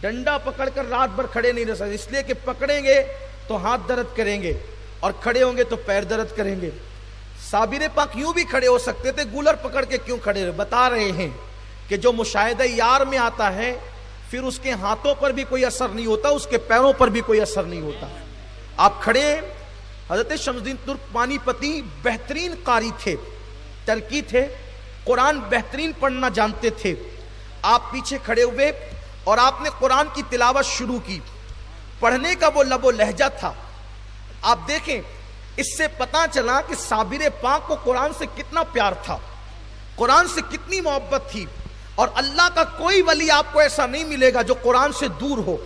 ڈنڈا پکڑ کر رات بھر کھڑے نہیں رہ سکتے، اس لیے کہ پکڑیں گے تو ہاتھ درد کریں گے اور کھڑے ہوں گے تو پیر درد کریں گے۔ صابر پاک یوں بھی کھڑے ہو سکتے تھے، گولر پکڑ کے کیوں کھڑے رہے؟ بتا رہے ہیں کہ جو مشاہدہ یار میں آتا ہے پھر اس کے ہاتھوں پر بھی کوئی اثر نہیں ہوتا، اس کے پیروں پر بھی کوئی اثر نہیں ہوتا۔ آپ کھڑے، حضرت شمس الدین ترک پانی پتی بہترین قاری تھے، ترکی تھے، قرآن بہترین پڑھنا جانتے تھے. آپ پیچھے کھڑے ہوئے اور آپ نے قرآن کی تلاوت شروع کی. پڑھنے کا وہ لب و لہجہ تھا. آپ دیکھیں اس سے پتہ چلا کہ صابر پاک کو قرآن سے کتنا پیار تھا, قرآن سے کتنی محبت تھی. اور اللہ کا کوئی ولی آپ کو ایسا نہیں ملے گا جو قرآن سے دور ہو,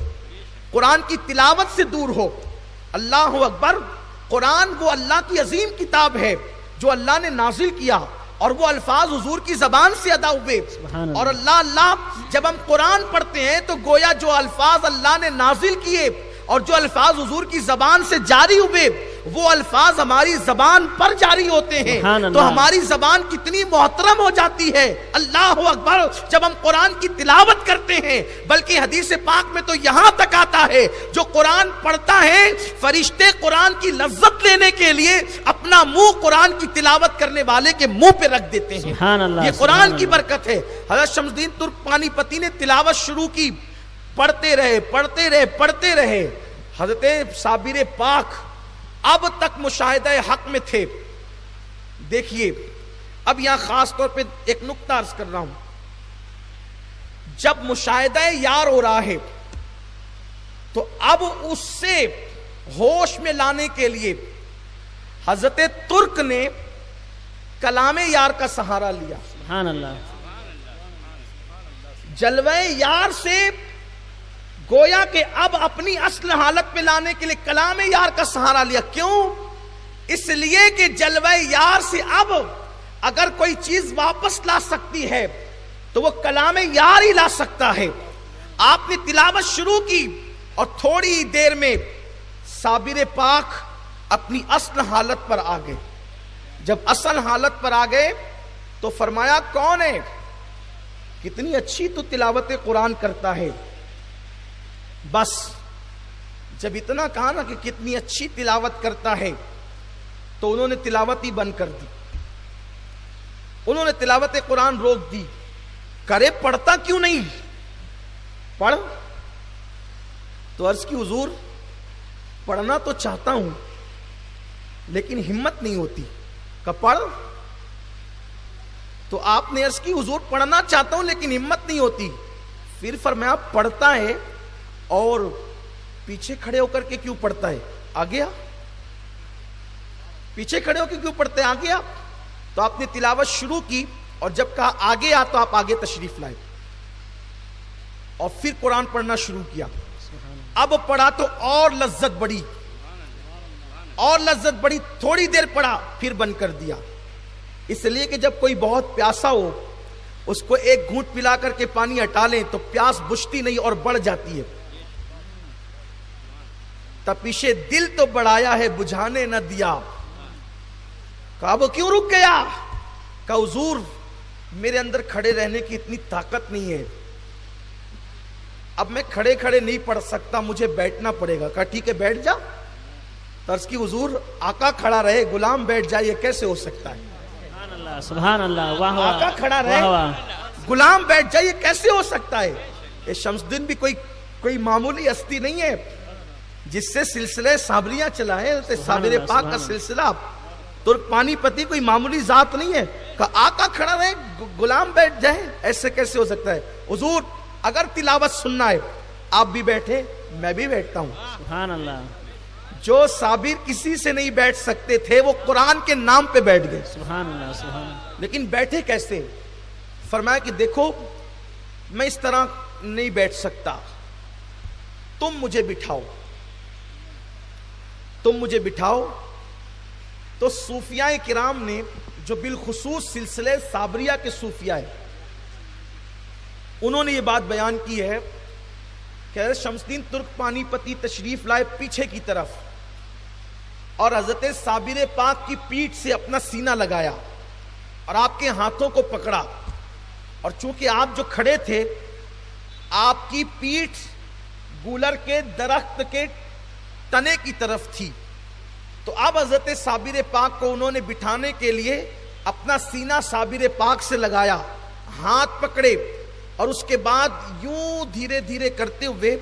قرآن کی تلاوت سے دور ہو. اللہ اکبر. قرآن وہ اللہ کی عظیم کتاب ہے جو اللہ نے نازل کیا اور وہ الفاظ حضور کی زبان سے ادا ہوئے. اور اللہ جب ہم قرآن پڑھتے ہیں تو گویا جو الفاظ اللہ نے نازل کیے اور جو الفاظ حضور کی زبان سے جاری ہوئے وہ الفاظ ہماری زبان پر جاری ہوتے ہیں. تو ہماری زبان کتنی محترم ہو جاتی ہے. اللہ اکبر. جب ہم قرآن کی تلاوت کرتے ہیں, بلکہ حدیث پاک میں تو یہاں تک آتا ہے جو قرآن پڑھتا ہے فرشتے قرآن کی لذت لینے کے لیے اپنا منہ قرآن کی تلاوت کرنے والے کے منہ پہ رکھ دیتے ہیں. یہ قرآن کی برکت ہے. حضرت شمس الدین ترک پانی پتی نے تلاوت شروع کی, پڑھتے رہے. حضرت صابر پاک اب تک مشاہدہ حق میں تھے. دیکھیے اب یہاں خاص طور پہ ایک نقطہ عرض کر رہا ہوں. جب مشاہدہ یار ہو رہا ہے تو اب اس سے ہوش میں لانے کے لیے حضرت ترک نے کلام یار کا سہارا لیا. سبحان اللہ. جلوہ یار سے گویا کہ اب اپنی اصل حالت پہ لانے کے لیے کلام یار کا سہارا لیا. کیوں؟ اس لیے کہ جلوہ یار سے اب اگر کوئی چیز واپس لا سکتی ہے تو وہ کلام یار ہی لا سکتا ہے. آپ نے تلاوت شروع کی اور تھوڑی دیر میں صابر پاک اپنی اصل حالت پر آ گئے. جب اصل حالت پر آ گئے تو فرمایا کون ہے؟ کتنی اچھی تو تلاوت قرآن کرتا ہے. بس جب اتنا کہا نا کہ کتنی اچھی تلاوت کرتا ہے تو انہوں نے تلاوت ہی بند کر دی. انہوں نے تلاوت قرآن روک دی. کرے پڑھتا کیوں نہیں؟ پڑھ. تو عرض کی حضور پڑھنا تو چاہتا ہوں لیکن ہمت نہیں ہوتی. کہ پڑھ. تو آپ نے عرض کی حضور پڑھنا چاہتا ہوں لیکن ہمت نہیں ہوتی. پھر فرمایا پڑھتا ہے اور پیچھے کھڑے ہو کر کے کیوں پڑھتا ہے؟ آ گیا. پیچھے کھڑے ہو کے کیوں پڑھتے ہیں؟ آ گیا. تو آپ نے تلاوت شروع کی اور جب کہا آگے آ تو آپ آگے تشریف لائے اور پھر قرآن پڑھنا شروع کیا. اب پڑھا تو اور لذت بڑی, اور لذت بڑی. تھوڑی دیر پڑھا پھر بند کر دیا. اس لیے کہ جب کوئی بہت پیاسا ہو اس کو ایک گھونٹ پلا کر کے پانی ہٹا لیں تو پیاس بجھتی نہیں اور بڑھ جاتی ہے. تپیشے دل تو بڑھایا ہے بجھانے نہ دیا. کہا وہ کیوں رک گیا؟ کہا حضور میرے اندر کھڑے رہنے کی اتنی طاقت نہیں ہے, اب میں کھڑے کھڑے نہیں پڑھ سکتا, مجھے بیٹھنا پڑے گا. کہا ٹھیک ہے بیٹھ جا. طرز کی حضور آقا کھڑا رہے غلام بیٹھ جائے یہ کیسے ہو سکتا ہے؟ سبحان اللہ. واہ واہ. آقا کھڑا رہے غلام بیٹھ جائے یہ کیسے ہو سکتا ہے؟ یہ شمس الدین بھی کوئی معمولی ہستی نہیں ہے جس سے سلسلے صابریاں چلا ہے. صابر پاک کا سلسلہ ترک پانی پتی کوئی معمولی ذات نہیں ہے. کہ آقا کھڑا رہے غلام بیٹھ جائے ایسے کیسے ہو سکتا ہے؟ حضور اگر تلاوت سننا ہے آپ بھی بیٹھے میں بھی بیٹھتا ہوں. سبحان اللہ. جو صابر کسی سے نہیں بیٹھ سکتے تھے وہ قرآن کے نام پہ بیٹھ گئے. سبحان اللہ. سبحان اللہ. لیکن بیٹھے کیسے؟ فرمایا کہ دیکھو میں اس طرح نہیں بیٹھ سکتا, تم مجھے بٹھاؤ. تم مجھے بٹھاؤ. تو صوفیاء کرام نے جو بالخصوص سلسلے صابریہ کے صوفیاء ہیں انہوں نے یہ بات بیان کی ہے کہ حضرت شمس الدین ترک پانی پتی تشریف لائے پیچھے کی طرف اور حضرت صابر پاک کی پیٹھ سے اپنا سینہ لگایا اور آپ کے ہاتھوں کو پکڑا. اور چونکہ آپ جو کھڑے تھے آپ کی پیٹھ گولر کے درخت کے تنے کی طرف تھی, تو اب حضرت صابر پاک کو انہوں نے بٹھانے کے لیے اپنا سینہ صابر پاک سے لگایا, ہاتھ پکڑے اور اس کے بعد یوں دھیرے دھیرے کرتے ہوئے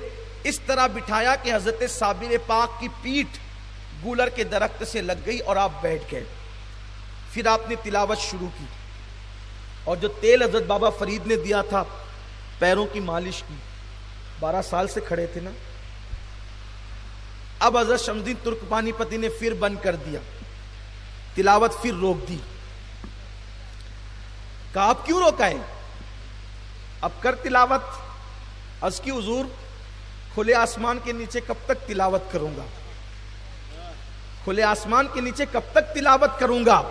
اس طرح بٹھایا کہ حضرت صابر پاک کی پیٹھ گولر کے درخت سے لگ گئی اور آپ بیٹھ گئے. پھر آپ نے تلاوت شروع کی. اور جو تیل حضرت بابا فرید نے دیا تھا پیروں کی مالش کی، 12 سال سے کھڑے تھے نا، اب حضرت شمس الدین ترک پانی پتی نے پھر بند کر دیا، تلاوت پھر روک دی. کہا اب کیوں روکا ہے؟ اب کر تلاوت. عرض کی حضور کھلے آسمان کے نیچے کب تک تلاوت کروں گا؟ کھلے آسمان کے نیچے کب تک تلاوت کروں گا؟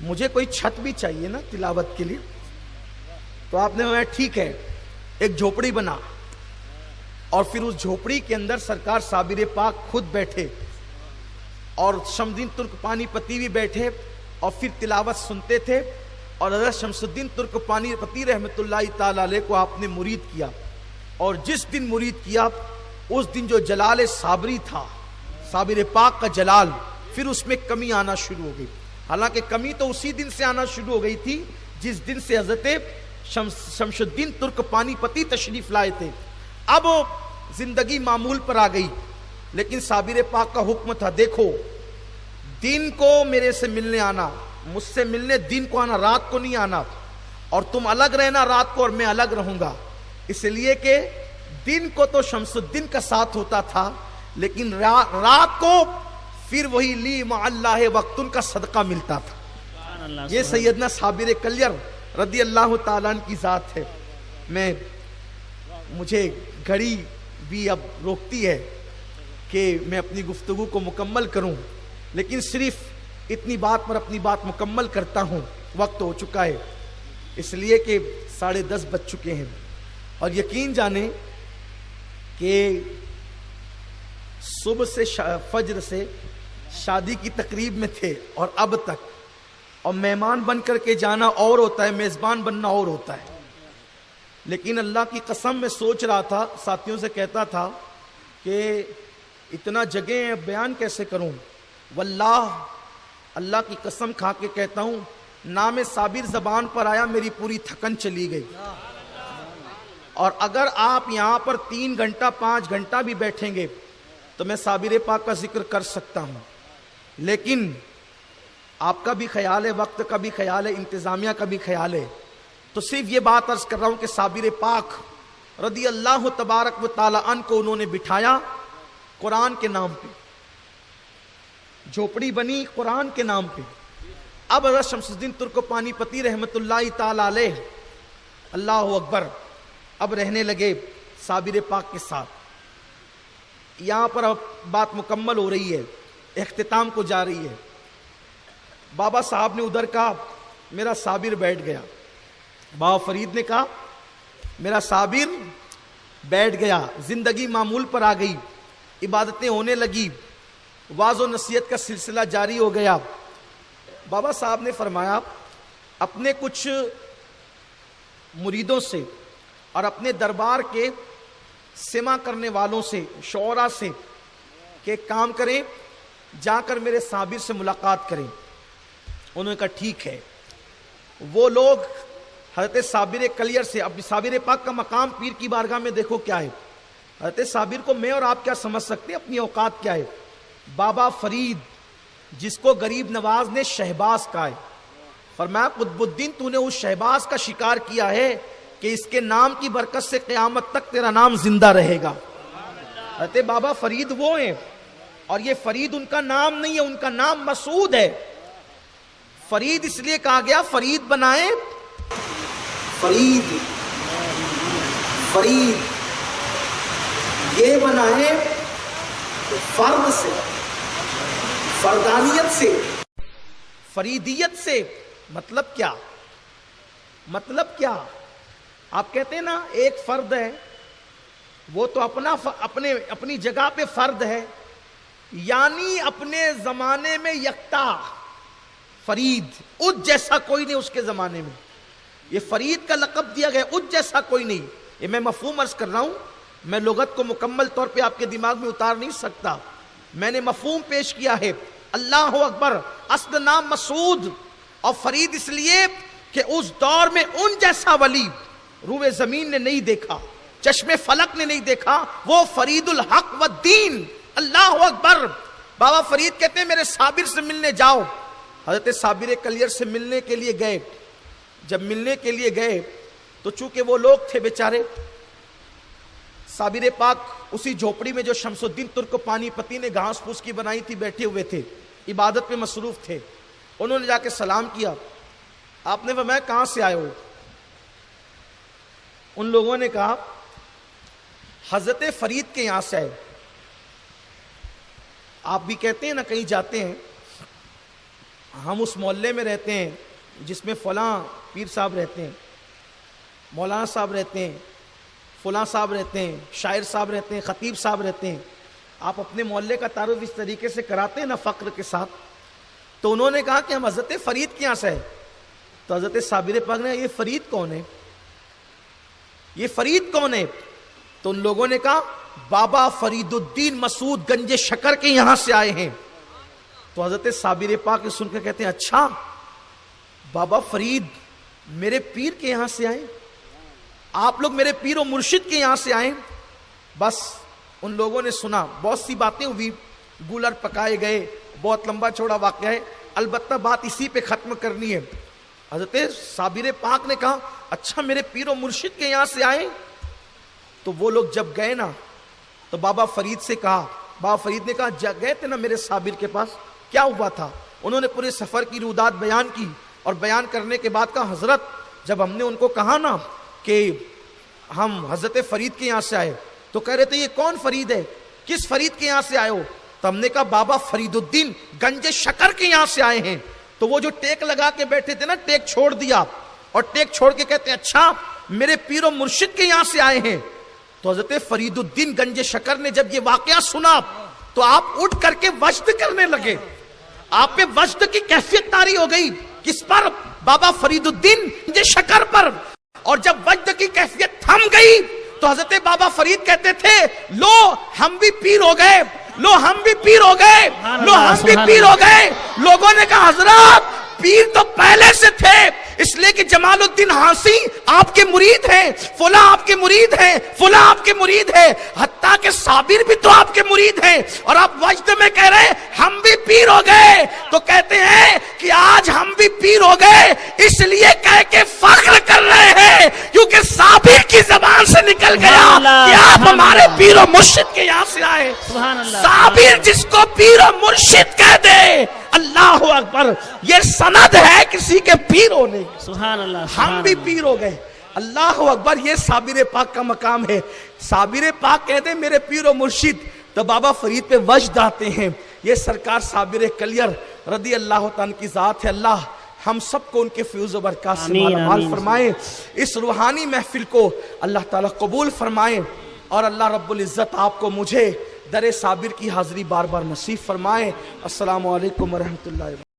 مجھے کوئی چھت بھی چاہیے نا تلاوت کے لیے. تو آپ نے کہا ٹھیک ہے، ایک جھوپڑی بنا، اور پھر اس جھوپڑی کے اندر سرکار صابر پاک خود بیٹھے اور شمس الدین ترک پانی پتی بھی بیٹھے اور پھر تلاوت سنتے تھے. اور حضرت شمس الدین ترک پانی پتی رحمۃ اللہ تعالی علیہ کو آپ نے مرید کیا، اور جس دن مرید کیا اس دن جو جلال صابری تھا، صابر پاک کا جلال، پھر اس میں کمی آنا شروع ہو گئی. حالانکہ کمی تو اسی دن سے آنا شروع ہو گئی تھی جس دن سے حضرت شمس الدین ترک پانی پتی تشریف لائے تھے. اب زندگی معمول پر آ گئی، لیکن صابر پاک کا حکم تھا دیکھو دن کو میرے سے ملنے آنا، مجھ سے ملنے دن کو آنا، رات کو نہیں آنا، اور تم الگ رہنا رات کو اور میں الگ رہوں گا. اس لیے کہ دن کو تو شمس الدین کا ساتھ ہوتا تھا، لیکن رات کو پھر وہی لی مع اللہ وقتن کا صدقہ ملتا تھا. سبحان اللہ. یہ سیدنا صابر کلیر رضی اللہ تعالیٰ عنہ کی ذات ہے. مجھے گھڑی بھی اب روکتی ہے کہ میں اپنی گفتگو کو مکمل کروں، لیکن صرف اتنی بات پر اپنی بات مکمل کرتا ہوں. وقت ہو چکا ہے اس لیے کہ 10:30 بج چکے ہیں، اور یقین جانیں کہ صبح سے فجر سے شادی کی تقریب میں تھے اور اب تک، اور مہمان بن کر کے جانا اور ہوتا ہے، میزبان بننا اور ہوتا ہے. لیکن اللہ کی قسم میں سوچ رہا تھا، ساتھیوں سے کہتا تھا کہ اتنا جگہ بیان کیسے کروں. واللہ اللہ کی قسم کھا کے کہتا ہوں، نام صابر زبان پر آیا میری پوری تھکن چلی گئی. اور اگر آپ یہاں پر 3 گھنٹہ 5 گھنٹہ بھی بیٹھیں گے تو میں صابر پاک کا ذکر کر سکتا ہوں. لیکن آپ کا بھی خیال ہے، وقت کا بھی خیال ہے، انتظامیہ کا بھی خیال ہے، تو صرف یہ بات عرض کر رہا ہوں کہ صابر پاک رضی اللہ تبارک و تعالی عنہ کو انہوں نے بٹھایا قرآن کے نام پہ، جھوپڑی بنی قرآن کے نام پہ. اب حضرت شمس الدین ترک پانی پتی رحمۃ اللہ تعالی علیہ، اللہ اکبر، اب رہنے لگے صابر پاک کے ساتھ. یہاں پر اب بات مکمل ہو رہی ہے، اختتام کو جا رہی ہے. بابا صاحب نے ادھر کہا میرا صابر بیٹھ گیا، بابا فرید نے کہا میرا صابر بیٹھ گیا. زندگی معمول پر آ گئی، عبادتیں ہونے لگی، واعظ و نصیحت کا سلسلہ جاری ہو گیا. بابا صاحب نے فرمایا اپنے کچھ مریدوں سے اور اپنے دربار کے سماع کرنے والوں سے، شعراء سے، کہ کام کریں، جا کر میرے صابر سے ملاقات کریں. انہوں نے کہا ٹھیک ہے. وہ لوگ حضرت صابر کلیر سے، اب صابر پاک کا مقام پیر کی بارگاہ میں دیکھو کیا ہے. حضرت صابر کو میں اور آپ کیا سمجھ سکتے ہیں، اپنی اوقات کیا ہے. بابا فرید جس کو غریب نواز نے شہباز کہا ہے، فرمایا قطب الدین تو نے اس شہباز کا شکار کیا ہے کہ اس کے نام کی برکت سے قیامت تک تیرا نام زندہ رہے گا. حضرت بابا فرید وہ ہیں، اور یہ فرید ان کا نام نہیں ہے، ان کا نام مسعود ہے. فرید اس لیے کہا گیا فرید بنائے، فرید یہ بنائے فرد سے، فردانیت سے، فریدیت سے. مطلب کیا؟ مطلب کیا؟ آپ کہتے ہیں نا ایک فرد ہے، وہ تو اپنی جگہ پہ فرد ہے، یعنی اپنے زمانے میں یکتا فرید، اس جیسا کوئی نہیں اس کے زمانے میں. یہ فرید کا لقب دیا گیا، اس جیسا کوئی نہیں. یہ میں مفہوم عرض کر رہا ہوں، میں لغت کو مکمل طور پہ آپ کے دماغ میں اتار نہیں سکتا، میں نے مفہوم پیش کیا ہے. اللہ اکبر. اصل نام مسعود اور فرید اس لیے کہ اس دور میں ان جیسا ولی روئے زمین نے نہیں دیکھا، چشم فلک نے نہیں دیکھا. وہ فرید الحق والدین. اللہ اکبر. بابا فرید کہتے ہیں میرے صابر سے ملنے جاؤ. حضرت صابر کلیر سے ملنے کے لیے گئے. جب ملنے کے لیے گئے تو چونکہ وہ لوگ تھے بیچارے، صابر پاک اسی جھوپڑی میں جو شمس الدین ترک پانی پتی نے گھاس پھوس کی بنائی تھی بیٹھے ہوئے تھے، عبادت میں مصروف تھے. انہوں نے جا کے سلام کیا. آپ نے فرمایا کہاں سے آئے ہو؟ ان لوگوں نے کہا حضرت فرید کے یہاں سے آئے. آپ بھی کہتے ہیں نا کہیں جاتے ہیں ہم اس محلے میں رہتے ہیں جس میں فلاں پیر صاحب رہتے ہیں، مولانا صاحب رہتے ہیں، فلاں صاحب رہتے ہیں، شاعر صاحب رہتے ہیں، خطیب صاحب رہتے ہیں. آپ اپنے محلے کا تعارف اس طریقے سے کراتے ہیں نا فخر کے ساتھ. تو انہوں نے کہا کہ ہم حضرت فرید کے یہاں سے ہیں. تو حضرت صابر پاک نے یہ فرید کون ہے؟ یہ فرید کون ہے؟ تو ان لوگوں نے کہا بابا فرید الدین مسعود گنج شکر کے یہاں سے آئے ہیں. تو حضرت صابر پاک سن کے کہتے ہیں اچھا بابا فرید میرے پیر کے یہاں سے آئے، آپ لوگ میرے پیر و مرشد کے یہاں سے آئے. بس ان لوگوں نے سنا، بہت سی باتیں ہوئی، گولر پکائے گئے، بہت لمبا چوڑا واقعہ ہے، البتہ بات اسی پہ ختم کرنی ہے. حضرت صابر پاک نے کہا اچھا میرے پیر و مرشد کے یہاں سے آئے. تو وہ لوگ جب گئے نا تو بابا فرید سے کہا، بابا فرید نے کہا گئے تھے نا میرے صابر کے پاس، کیا ہوا تھا؟ انہوں نے پورے سفر کی رودات بیان کی، اور بیان کرنے کے بعد کہا حضرت جب ہم نے ان کو کہا نا کہ ہم حضرت فرید کے یہاں سے آئے تو کہہ رہے تھے یہ کون فرید ہے، کس فرید کے یہاں سے آئے ہو؟ تو ہم نے کہا بابا فرید الدین گنج شکر کے یہاں سے آئے ہیں. تو وہ جو ٹیک لگا کے بیٹھے تھے نا ٹیک چھوڑ دیا، اور ٹیک چھوڑ کے کہتے ہیں اچھا میرے پیر و مرشد کے یہاں سے آئے ہیں. تو حضرت فرید الدین گنج شکر نے جب یہ واقعہ سنا تو آپ اٹھ کر کے وجد کرنے لگے. آپ پہ وجد کی کیفیت طاری ہو گئی. کس پر؟ بابا فرید الدین گنج شکر پر. اور جب وجد کی کیفیت تھم گئی تو حضرت بابا فرید کہتے تھے لو ہم بھی پیر ہو گئے، لو ہم بھی پیر ہو گئے، لو ہم بھی پیر ہو گئے. لوگوں نے کہا حضرات پیر تو پہلے سے تھے، اس لیے کہ جمال الدین حاسی آپ کے مرید ہیں، فلاں آپ کے مرید ہیں، فلاں آپ کے مرید ہیں، حتیٰ کہ صابر بھی تو آپ کے مرید ہیں. اور آپ وجد میں کہہ رہے ہیں ہم بھی پیر ہو گئے. تو کہتے ہیں کہ آج ہم بھی پیر ہو گئے اس لیے کہہ کے فخر کر رہے ہیں کیونکہ صابر کی زبان سے نکل گیا کہ آپ ہمارے پیر و مرشد کے یہاں سے آئے. صابر جس کو پیر و مرشد کہہ دے، اللہ اکبر، یہ سند ہے کسی کے پیر ہونے کی. سبحان اللہ. ہم بھی پیر ہو گئے. اللہ اکبر، یہ صابر پاک کا مقام ہے. صابر پاک کہتے ہیں میرے پیر و مرشد، تو بابا فرید پہ وجد آتے ہیں. یہ سرکار صابر کلیر رضی اللہ تعالیٰ کی ذات ہے. اللہ ہم سب کو ان کے فیوز و برکات سے مالا مال فرمائے. اس روحانی محفل کو اللہ تعالیٰ قبول فرمائے، اور اللہ رب العزت آپ کو مجھے در صابر کی حاضری بار بار نصیب فرمائے. السلام علیکم ورحمۃ اللہ وبرکاتہ.